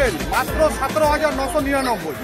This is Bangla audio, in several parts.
মেল মাত্র 17,999।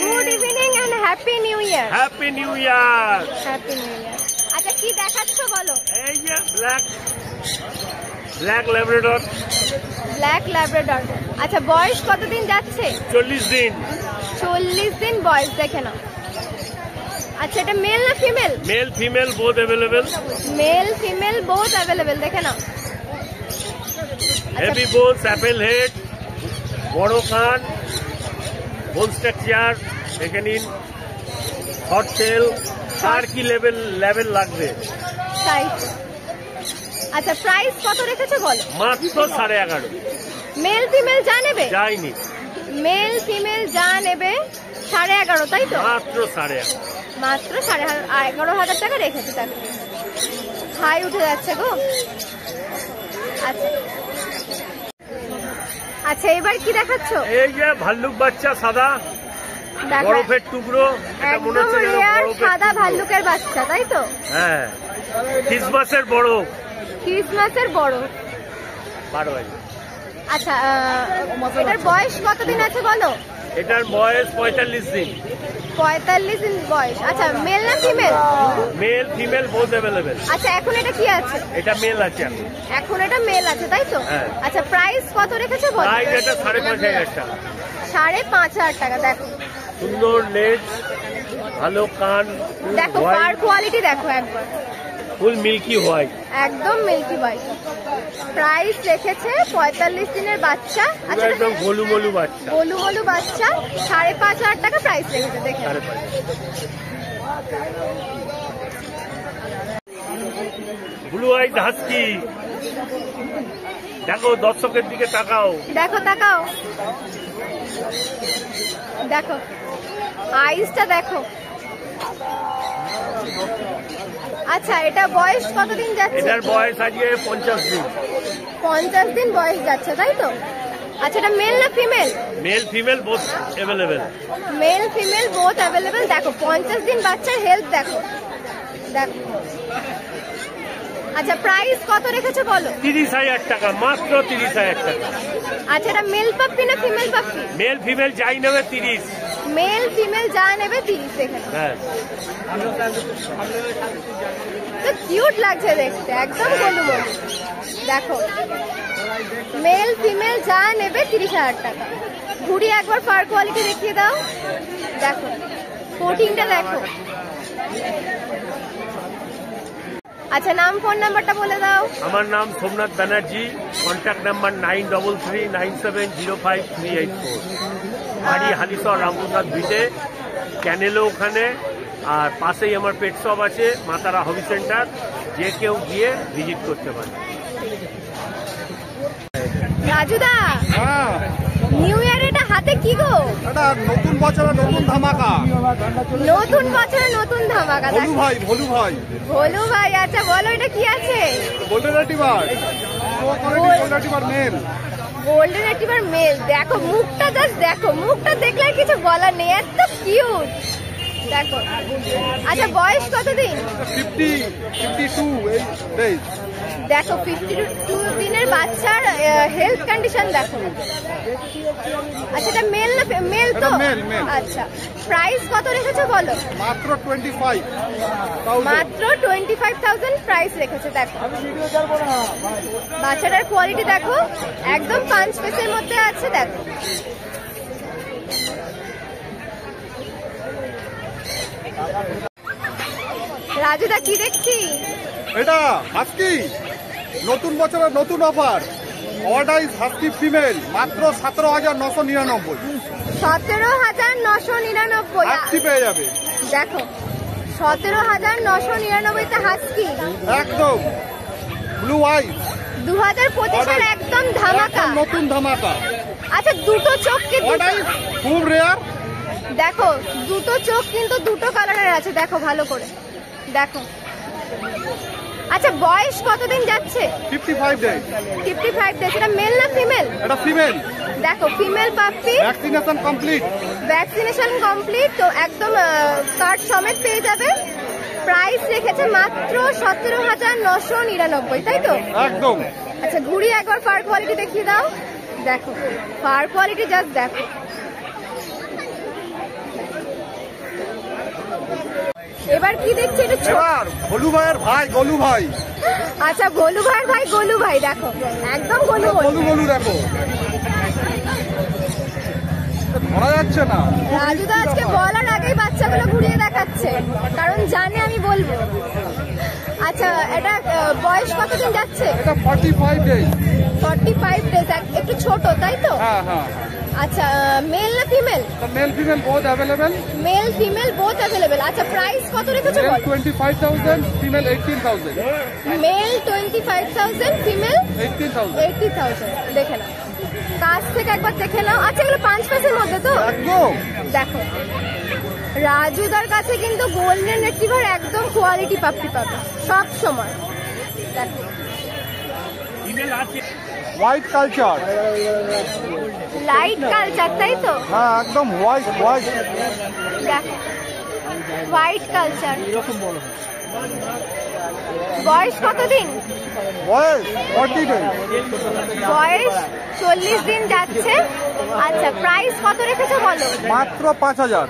Good evening and happy new year. Happy New Year. Happy new year. আচ্ছা কি দেখাচ্ছো বলো? এই যে ব্ল্যাক ল্যাব্রাডর। Black Labrador. আচ্ছা বয়স কতদিন যাচ্ছে? 40 দিন। 40 দিন বয়স, দেখে নাও। আচ্ছা এটা মেল না female? Male female both available. Male female both available, দেখে নাও। হেভি বোন, অ্যাপেল হেড, বড় কান, বোন স্ট্রাকচার দেখে নিন, হট টেল, আর কি লেভেল লাগবে। আচ্ছা প্রাইস কত রেখেছো বলো? মাত্র 11.5। মেল ফিমেল যা নেবে? যায়নি। মেল ফিমেল যা নেবে 11.5, তাই তো? মাত্র 11.5। মাত্র 11,500 টাকা রেখেছি। তাকে হাই উঠে যাচ্ছে গো। আচ্ছা আচ্ছা এবার কি দেখাচ্ছ? এই যে ভাল্লুক বাচ্চা সাদা, বরফের টুকরো, একদম রিয়ার সাদা ভাল্লুকের বাচ্চা, তাই তো? হ্যাঁ, ক্রিসমাসের বড়। ক্রিসমাসের বড় 12 বাজে। আচ্ছা এটার বয়স কতদিন আছে বলো? এটার বয়স 45 দিন। 45 দিন বয়স। আচ্ছা মেল না female? Male female both available. আচ্ছা এখন এটা কি আছে? এটা মেল আছে এখন এটা মেল আছে, তাই তো? আচ্ছা প্রাইস কত রেখেছো বলো? প্রাইস এটা 5,500 টাকা। 5,500 টাকা। দেখো সুন্দর লেজ, ভালো কান, দেখো ফার কোয়ালিটি দেখো একবার, ফুল মিল্কি হোয়াইট, একদম মিল্কি হোয়াইট। প্রাইস রেখেছে 45 দিনের বাচ্চা। আচ্ছা একদম গোলু মোলু বাচ্চা, গোলু মোলু বাচ্চা 5,500 টাকা প্রাইস রেখেছে। দেখে ব্লু আইজ হাস্কি। দেখো দর্শকের দিকে তাকাও, দেখো তাকাও, দেখো আইসটা দেখো। আচ্ছা এটা বয়স কতদিন যাচ্ছে? এটার বয়স আজকে 50 দিন। 50 দিন বয়স যাচ্ছে, তাই তো? আচ্ছা এটা মেল না female? Male female both available. Male female both available. দেখো 50 দিন বাচ্চার হেলথ দেখো, দেখো। আচ্ছা প্রাইস কত রেখেছো বলো? 30,000 টাকা, মাত্র 30,000 টাকা। আচ্ছা এটা মেল পাপ্পি না ফিমেল পাপ্পি? মেল ফিমেল যাই নেবে 30। মেল ফিমেল যা নেবে 30। দেখে হ্যাঁ, তো কিউট লাগছে দেখতে, একদম গোলু মোলু। দেখো মেল ফিমেল যা নেবে 30,000 টাকা। ঘুরি একবার ফার কোয়ালিটি দেখিয়ে দাও। দেখো কোটিংটা দেখো। আচ্ছা নাম ফোন নাম্বারটা বলে দাও। আমার নাম সোমনাথ ব্যানার্জি, কন্ট্যাক্ট নাম্বার 9339738584। বাড়ি হালিশহর রামপ্রসাদ ভিটে, ক্যানেলও ওখানে, আর পাশেই আমার পেট শপ আছে মাতারা হবি সেন্টার, যে কেউ গিয়ে ভিজিট করতে পারে। রাজুদা, নিউ ইয়ার এটা হাতে কি গো? এটা নতুন বছরে নতুন ধামাকা। নতুন বছরে নতুন ধামাকা। ভোলু ভাই, ভোলু ভাই, ভোলু ভাই। আচ্ছা বলো এটা কি আছে? Golden retriever. Golden retriever male. Golden retriever male. দেখো মুখটা, জাস্ট দেখো মুখটা, দেখলে আর কিছু বলার নেই, এত কিউট। দেখো আচ্ছা বয়স কতদিন? 52 days। দেখো 52 দিনের বাচ্চার হেলথ কন্ডিশন দেখো। আচ্ছা এটা মেল না মেল তো? আচ্ছা প্রাইস কত রেখেছো বলো? মাত্র 25,000। মাত্র 25,000 প্রাইস রেখেছে। দেখো বাচ্চাটার কোয়ালিটি দেখো, একদম পাঁচ পিসের মধ্যে আছে। দেখো রাজুদা কি দেখছি? এটা হাস্কি, নতুন বছরের নতুন অফার। অর্ডাইজ হাস্কি ফিমেল মাত্র 17,999। 17,999 হাস্কি পেয়ে যাবে। দেখো 17,999 হাস্কি একদম ব্লু আইজ 2025 একদম ধামাকা, নতুন ধামাকা। আচ্ছা দুটো চোখ কি? অর্ডাইজ খুব রেয়ার। দেখো দুটো চোখ কিন্তু দুটো কালারের আছে, দেখো ভালো করে দেখো। আচ্ছা বয়স কতদিন যাচ্ছে? 55 ডেজ। 55 ডেজ। এটা মেল না ফিমেল? এটা ফিমেল। দেখো female puppy, vaccination complete. Vaccination complete, তো একদম কার্ড সমেত পেয়ে যাবে। প্রাইস রেখেছে মাত্র 17,999, তাই তো? একদম। আচ্ছা ঘুরি একবার ফার কোয়ালিটি দেখিয়ে দাও। দেখো ফার কোয়ালিটি জাস্ট দেখো। এবার কি দেখছি? এটা এবার ভোলু ভাইয়ের ভাই গোলু ভাই। আচ্ছা গোলু ভাইয়ের ভাই গোলু ভাই, দেখো একদম গোলু গোলু গোলু দেখো, ধরা যাচ্ছে না। রাজুদা আজকে বলার আগেই বাচ্চাগুলো ঘুরিয়ে দেখাচ্ছে, কারণ জানে আমি বলবো। আচ্ছা এটা বয়স কতদিন যাচ্ছে? এটা 45 ডেজ। 45 ডেজ। একটু ছোট তাই তো? হ্যাঁ হ্যাঁ। আচ্ছা মেল না female? Male female both available. Male female both available. আচ্ছা প্রাইস কত রেখেছো বল? 25,000, ফিমেল 18,000। Mail 25,000, female 18,000। 80,000। দেখে নাও, কাছ থেকে একবার দেখে নাও। আচ্ছা এগুলো 5 পিসের মধ্যে তো? একদম। দেখো রাজুদার কাছে কিন্তু গোল্ডেন রিট্রিভার একদম কোয়ালিটি পাপ্পি পাবে সব সময়। দেখো হোয়াইট কালচার। লাইট কালচার তাই তো? হ্যাঁ একদম হোয়াইট হোয়াইট। দেখো হোয়াইট কালচার। এরকম বড়। বয়স কতদিন? বয়স 40 ডেজ। বয়স 40 দিন যাচ্ছে। আচ্ছা প্রাইস কত রেখেছো বলো? মাত্র 5,000।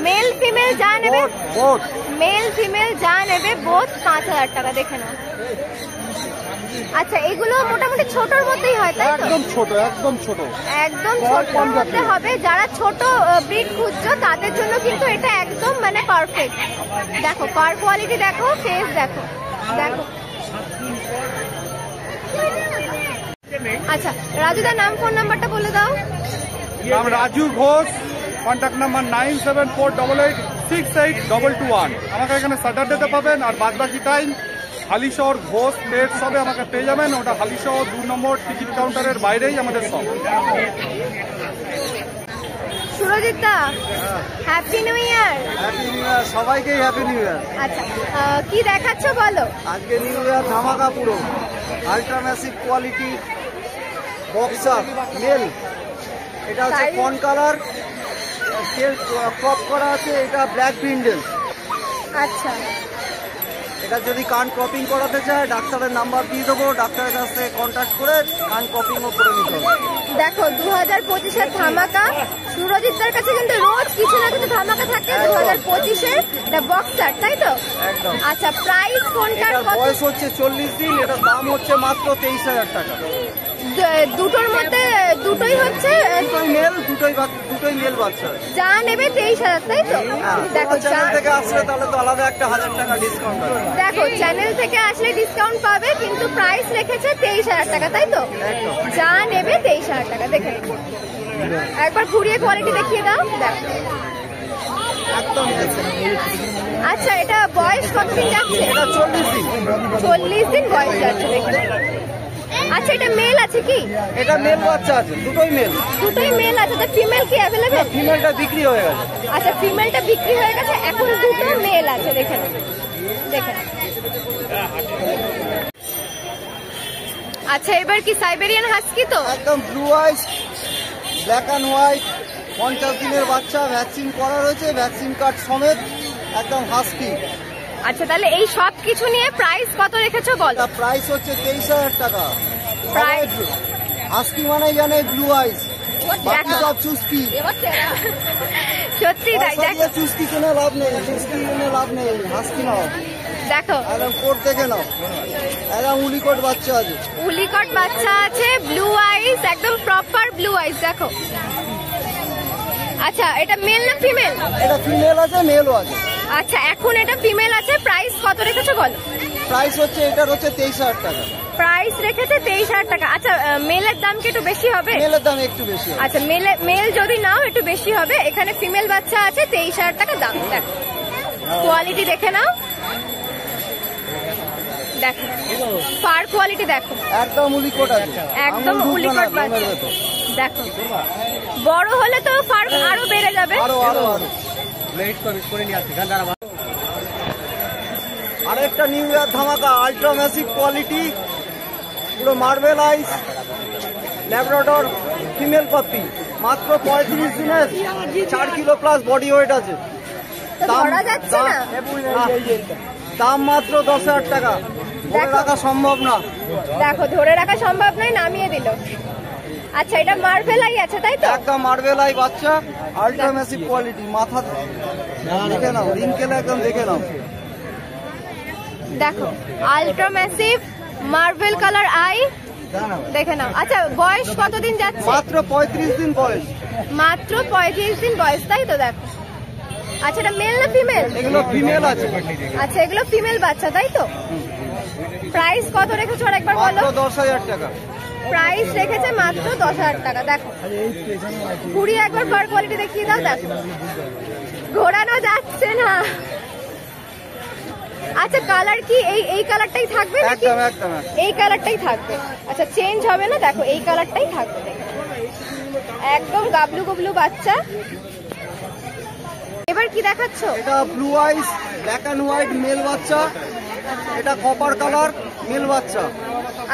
মেল ফিমেল যা নেবে, বোথ মেল ফিমেল যা নেবে বোথ 5,000 টাকা। দেখে নাও। আচ্ছা এগুলো মোটামুটি ছোটর মধ্যেই হয় তাই তো? একদম ছোট, একদম ছোট, একদম ছোটর মধ্যে হবে। যারা ছোট ব্রিড খুঁজছো তাদের জন্য কিন্তু এটা একদম মানে পারফেক্ট। দেখো পার কোয়ালিটি দেখো, ফেস দেখো, দেখো। আচ্ছা রাজুদার নাম ফোন নাম্বারটা বলে দাও। নাম রাজু ঘোষ, কন্ট্যাক্ট নাম্বার 9748668221। আমাকে এখানে স্যাটারডেতে পাবেন, আর বাদ বাকি টাইম হালিশহর ঘোষ পেট সবে আমাকে পেয়ে যাবেন। ওটা হালিশহর 2 নম্বর টিকিট কাউন্টারের বাইরেই আমাদের সব। Surajit da happy new year. Happy new year, সবাইকেই হ্যাপি নিউ ইয়ার। আচ্ছা কি দেখাচ্ছ বলো? আজকে নিউ ইয়ার ধামাকা পুরো আল্ট্রাম্যাসিভ কোয়ালিটি বক্সার মেল। এটা হচ্ছে ফন কালার, ক্রপ করা আছে। এটা ব্ল্যাক ব্রিন্ডেল। আচ্ছা এটা যদি কান ক্রপিং করাতে চায় ডাক্তারের নাম্বার দিয়ে দেবো, ডাক্তারের কাছ থেকে কন্ট্যাক্ট করে কান ক্রপিংও করে নিতে হবে। দেখো 2025-এর ধামাকা। সুরজিৎদার কাছে কিন্তু রোজ কিছু না কিছু ধামাকা থাকে। 2025-এর বক্সার তাই তো? একদম। আচ্ছা প্রাইস কোনটার এটার কত? বয়স হচ্ছে 40 দিন। এটার দাম হচ্ছে মাত্র 23,000 টাকা। দুটোর মধ্যে দুটোই হচ্ছে দুটোই মেল, দুটোই মেল বাচ্চা। যা নেবে 23,000 তাই তো? দেখো চ্যানেল থেকে আসলে তাহলে তো আলাদা একটা 1,000 টাকা ডিসকাউন্ট হবে। দেখো চ্যানেল থেকে আসলে ডিসকাউন্ট পাবে, কিন্তু প্রাইস রেখেছে 23,000 টাকা তাই তো? যা নেবে 23,000 টাকা। দেখে একবার ঘুরিয়ে কোয়ালিটি দেখিয়ে দাও। দেখো একদম। আচ্ছা এটা বয়স কতদিন যাচ্ছে? এটা 40 দিন। 40 দিন বয়স যাচ্ছে। দেখে আচ্ছা এটা মেল আছে কি? এটা মেল বাচ্চা আছে, দুটোই মেল। দুটোই মেল আছে, তো ফিমেল কি অ্যাভেলেবেল? ফিমেলটা বিক্রি হয়ে গেছে। আচ্ছা ফিমেলটা বিক্রি হয়ে গেছে, এখন দুটো মেল আছে। দেখে দেখে আচ্ছা এবার কি সাইবেরিয়ান হাস্কি তো? একদম blue eyes, black and white, 50 দিনের বাচ্চা, ভ্যাকসিন করা রয়েছে, ভ্যাকসিন কার্ড সমেত, একদম হাস্কি। আচ্ছা তাহলে এই সব কিছু নিয়ে প্রাইস কত রেখেছো বল? তার প্রাইস হচ্ছে 23,000 টাকা। প্রাইস হাস্কি মানে জানে ব্লু আইস, বাকি সব চুস্কি। সত্যি তাই। দেখো চুস্কি কিনে লাভ নেই, চুস্কি কিনে লাভ নেই, হাস্কি নাও। দেখো একদম কোট দেখে নাও, একদম উলিকট বাচ্চা আছে। উলিকট বাচ্চা আছে, ব্লু আইস, একদম প্রপার ব্লু আইস। দেখো আচ্ছা এটা মেল না ফিমেল? এটা ফিমেল আছে, মেলও আছে। আচ্ছা এখন এটা ফিমেল আছে, প্রাইস কত রেখেছো বলো? প্রাইস হচ্ছে এটার হচ্ছে 23,000 টাকা। প্রাইস রেখেছে 23,000 টাকা। আচ্ছা মেলের দাম কি একটু বেশি হবে? মেলের দাম একটু বেশি হবে। আচ্ছা মেল যদি নাও একটু বেশি হবে। এখানে ফিমেল বাচ্চা আছে 23,000 টাকা দাম। দেখো কোয়ালিটি দেখে নাও, দেখো ফার কোয়ালিটি দেখো, একদম উলিকট আছে, একদম উলিকট বাচ্চা। দেখো বড় হলে তো ফার আরো বেড়ে যাবে। আরেকটা নিউ ইয়ার ধামাকা আল্ট্রা ম্যাসিভ কোয়ালিটি, পুরো মার্বেল আইস ল্যাব্রাডর ফিমেল পাপি, মাত্র 35 দিনের 4 কিলো প্লাস বডি ওয়েট আছে। তো ধরা যাচ্ছে না। দাম মাত্র 10,000 টাকা, ধরে রাখা সম্ভব না। দেখো ধরে রাখা সম্ভব নয়, নামিয়ে দিল। আচ্ছা এটা মার্বেল আই আছে তাই তো? একদম মার্বেল আই বাচ্চা, আল্ট্রা ম্যাসিভ কোয়ালিটি, মাথা দেখে নাও, রিঙ্কেল একদম দেখে নাও। দেখো ultra massive marble colour I দেখে নাও। আচ্ছা বয়স কতদিন যাচ্ছে? মাত্র 35 দিন বয়স। মাত্র 35 দিন বয়স তাই তো? দেখো আচ্ছা এটা মেল না ফিমেল? এগুলো ফিমেল আছে। আচ্ছা এগুলো ফিমেল বাচ্চা তাই তো? প্রাইস কত রেখেছো আরেকবার বলো? মাত্র 10,000 টাকা। প্রাইস রেখেছে মাত্র 10,000 টাকা। দেখো ঘুরিয়ে একবার ফার কোয়ালিটি দেখিয়ে দাও। দেখো ঘোরানো যাচ্ছে না। আচ্ছা কালার কি এই কালারটাই থাকবে নাকি? একদম একদম এই কালারটাই থাকবে। আচ্ছা চেঞ্জ হবে না? দেখো এই কালারটাই থাকবে, একদম গাবলু গাবলু বাচ্চা। এবার কি দেখাচ্ছ? এটা blue eyes black and white male বাচ্চা, এটা কপার কালার মেল বাচ্চা।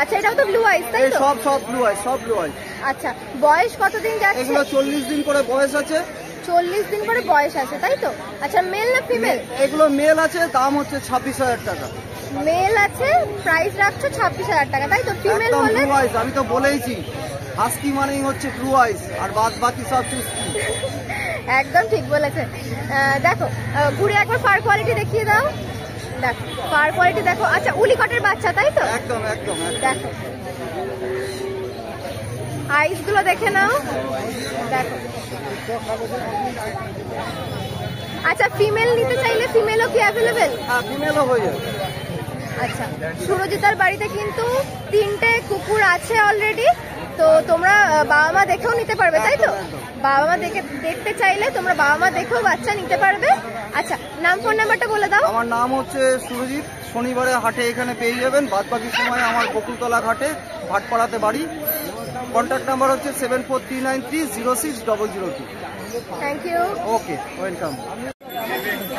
আচ্ছা এটাও তো ব্লু আইস তাই এই তো? সব ব্লু আইস, সব ব্লু আইস। আচ্ছা বয়স কতদিন যাচ্ছে? এগুলো 40 দিন করে বয়স আছে। 40 দিন করে বয়স আছে তাই তো? আচ্ছা মেল না ফিমেল? এগুলো মেল আছে, দাম হচ্ছে 26,000 টাকা। মেল আছে, প্রাইস রাখছো 26,000 টাকা তাই তো? ফিমেল একদম হলে ব্লু আইস, আমি তো বলেইছি হাস্কি মানেই হচ্ছে ব্লু আইস, আর বাদ বাকি সব চুস্কি। একদম ঠিক বলেছে। দেখো ঘুরে একবার ফার কোয়ালিটি দেখিয়ে দাও। দেখো ফার কোয়ালিটি দেখো। আচ্ছা উলিকটের বাচ্চা তাই তো? একদম একদম দেখো আইস গুলো দেখে নাও। দেখো আচ্ছা ফিমেল নিতে চাইলে ফিমেলও কি অ্যাভেলেবেল? হ্যাঁ ফিমেলও হয়ে যাবে। আচ্ছা সুরজিতার বাড়িতে কিন্তু 3টে কুকুর আছে অলরেডি, তো তোমরা বাবা মা দেখেও নিতে পারবে তাই তো? বাবা মা দেখতে চাইলে তোমরা বাবা মা দেখেও বাচ্চা নিতে পারবে। আচ্ছা নাম ফোন নাম্বারটা বলে দাও। আমার নাম হচ্ছে সুরজিৎ, শনিবারে হাটে এখানে পেয়ে যাবেন, বাদ বাকি সময় আমার বকুলতলা ঘাটে ভাটপাড়াতে বাড়ি। কন্ট্যাক্ট নাম্বার হচ্ছে 7439306002। Thank you. Okay welcome.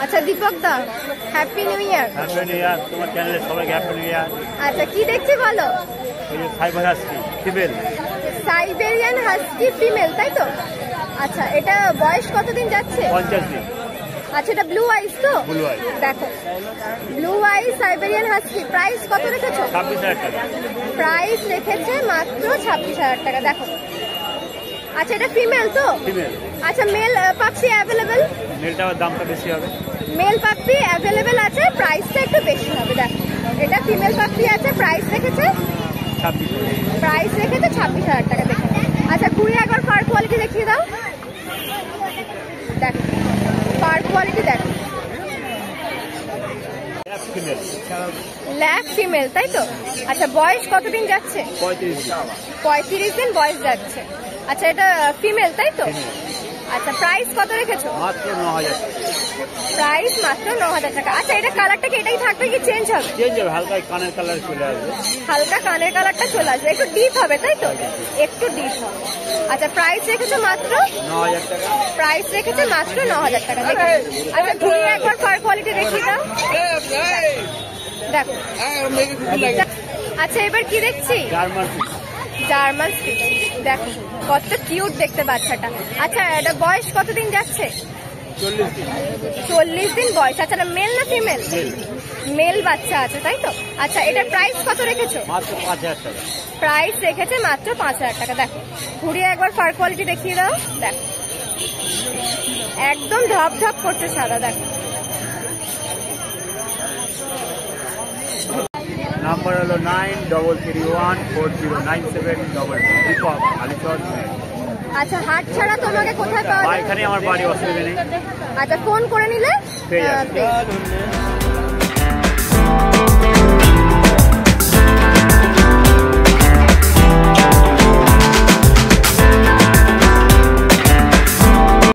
আচ্ছা Deepak da happy new year. Happy new year, তোমার চ্যানেলে সবাইকে হ্যাপি নিউ ইয়ার। আচ্ছা কি দেখছি বলো? Fibre husky female, Siberian husky female তাই তো? আচ্ছা এটা বয়স কতদিন যাচ্ছে? 50 দিন। আচ্ছা এটা ব্লু আইস তো? ব্লু আইস। দেখো ব্লু আইস সাইবেরিয়ান হাস্কি, প্রাইস কত রেখেছো? 26,000 টাকা। প্রাইস রেখেছে মাত্র 26,000 টাকা। দেখো আচ্ছা এটা ফিমেল তো? ফিমেল। আচ্ছা মেল পাপি অ্যাভেলেবেল? মেলটার দামটা বেশি হবে। মেল পাপি অ্যাভেলেবেল আছে, প্রাইসটা একটু বেশি হবে। দেখো এটা ফিমেল পাপি আছে, প্রাইস রেখেছে 26,000 টাকা। দেখো আচ্ছা ঘুরে একবার ফার কোয়ালিটি দেখিয়ে দাও। দেখো ফার কোয়ালিটি দেখো, ল্যাব ফিমেল তাই তো? আচ্ছা বয়স কতদিন যাচ্ছে? 35 দিন বয়স যাচ্ছে। আচ্ছা এটা ফিমেল তাই তো? আচ্ছা প্রাইস কত রেখেছো? মাত্র 9,000। প্রাইস মাত্র 9,000 টাকা। আচ্ছা এটা কালারটা কি এটাই থাকবে কি চেঞ্জ হবে? চেঞ্জ হবে, হালকা কানের কালার চলে আসবে। হালকা কানের কালারটা চলে আসবে, একটু ডিপ হবে তাই তো? একটু ডিপ হবে। আচ্ছা প্রাইস রেখেছো মাত্র 9,000 টাকা। প্রাইস রেখেছে মাত্র 9,000 টাকা। দেখো আচ্ছা ঘুরিয়ে একবার ফার কোয়ালিটি দেখিয়ে দাও। দেখো আচ্ছা এবার কি দেখছি? German speech. দেখো কত কিউট দেখতে বাচ্চাটা। আচ্ছা এটা বয়স কতদিন যাচ্ছে? 40 দিন বয়স। আচ্ছা মেল না ফিমেল? মেল বাচ্চা আছে তাই তো? আচ্ছা এটার প্রাইস কত রেখেছো? মাত্র 5,000 টাকা। প্রাইস রেখেছে মাত্র 5,000 টাকা। দেখো ঘুরিয়ে একবার ফার কোয়ালিটি দেখিয়ে দাও। দেখো একদম ধপ ধপ করছে সাদা। দেখো নাম্বার হলো 9331409722। দীপক হালিশহর। আচ্ছা, হাট ছাড়া তোমাকে কোথায় পাওয়া যায়? এখানে আমার বাড়ি, অসুবিধা নেই। আচ্ছা, ফোন করে নিলে পেয়ে যাবে। পেয়ে যাবে।